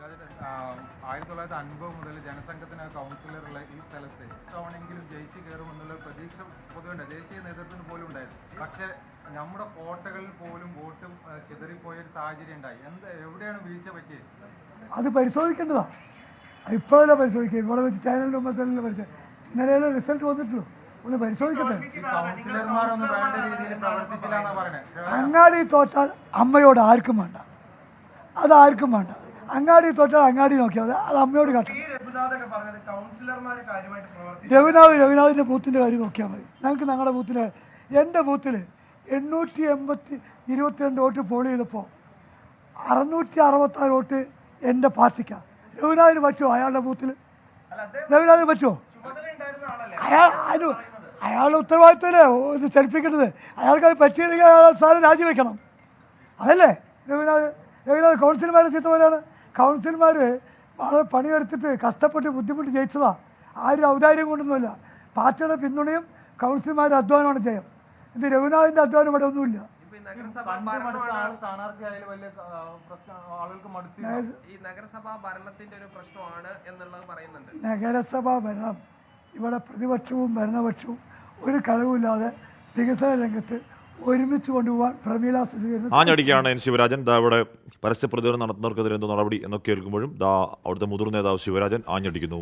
1950 മുതൽ ജനസംഘത്തിന് കൗൺസിലറുള്ള ഈ സ്ഥലത്ത് തവണെങ്കിലും ജയിച്ചു കയറുമെന്നുള്ള പ്രതീക്ഷ പൊതുവുണ്ട്, ദേശീയ നേതൃത്വത്തിന് പോലും ഉണ്ടായിരുന്നു. പക്ഷേ നമ്മുടെ കോട്ടകളിൽ പോലും വോട്ടും ചിതറിപ്പോയ ഒരു സാഹചര്യം ഉണ്ടായി. എവിടെയാണ് വീഴ്ച പറ്റിയത്? അത് പരിശോധിക്കേണ്ടതാണ്. ഇപ്പോഴല്ല പരിശോധിക്കുക, ഇവിടെ വെച്ച് ചാനലിൻ്റെ മുമ്പത്തല്ല പരിശോധിക്കുക. ഇന്നലെ റിസൾട്ട് വന്നിട്ടുള്ളൂ, ഒന്ന് പരിശോധിക്കട്ടെ. കൗൺസിലർമാരൊന്നും വേണ്ട രീതിയിൽ പ്രവർത്തിച്ചില്ലാന്നാ പറയുന്നത്. അങ്ങാടി തോറ്റാൽ അമ്മയോട് ആർക്കും വേണ്ട, അതാർക്കും വേണ്ട. അങ്ങാടി തോറ്റാൽ അങ്ങാടി നോക്കിയാൽ മതി, അത് അമ്മയോട് കാട്ടണം. രഘുനാഥിൻ്റെ ബൂത്തിൻ്റെ കാര്യം നോക്കിയാൽ മതി. ഞങ്ങൾക്ക് ഞങ്ങളുടെ ബൂത്തിൻ്റെ, എൻ്റെ ബൂത്തിൽ 822 വോട്ട് പോൾ ചെയ്തപ്പോൾ 666 വോട്ട് എൻ്റെ പാർട്ടിക്കാണ്. രഘുനാഥിന് പറ്റുമോ? അയാളുടെ ബൂത്തിൽ രഘുനാഥിന് പറ്റുമോ? അയാളുടെ ഉത്തരവാദിത്തമല്ലേ ഇത് ചലിപ്പിക്കേണ്ടത്. അയാൾക്കത് പറ്റിയില്ലെങ്കിൽ അയാൾ സാധനം രാജിവെക്കണം. അതല്ലേ രഘുനാഥ് കൗൺസിലർമാരുടെ ചീത്ത പോലെയാണ്. കൗൺസിലർമാർ വളരെ പണിയെടുത്തിട്ട് കഷ്ടപ്പെട്ട് ബുദ്ധിമുട്ട് ജയിച്ചതാണ്. ആരും ഔദാര്യം കൊണ്ടൊന്നുമില്ല. പാർട്ടിയുടെ പിന്തുണയും കൗൺസിലർമാരുടെ അധ്വാനമാണ് ചെയ്യാം. ഇത് രഘുനാഥിൻ്റെ അധ്വാനം ഇവിടെ ഒന്നുമില്ല. നഗരസഭാ ഭരണം ഇവിടെ പ്രതിപക്ഷവും ഭരണപക്ഷവും ഒരു കളവുമില്ലാതെ വികസന രംഗത്ത് ഒരുമിച്ച് കൊണ്ടുപോകാൻ പ്രമീള ആഞ്ഞടിക്കുകയാണ് എൻ ശിവരാജൻ. ഇവിടെ പരസ്യ പ്രതികരണം നടത്തുന്നവർക്കെതിരെ എന്തോ നടപടി എന്നൊക്കെ കേൾക്കുമ്പോഴും അവിടുത്തെ മുതിർന്ന നേതാവ് ശിവരാജൻ ആഞ്ഞടിക്കുന്നു.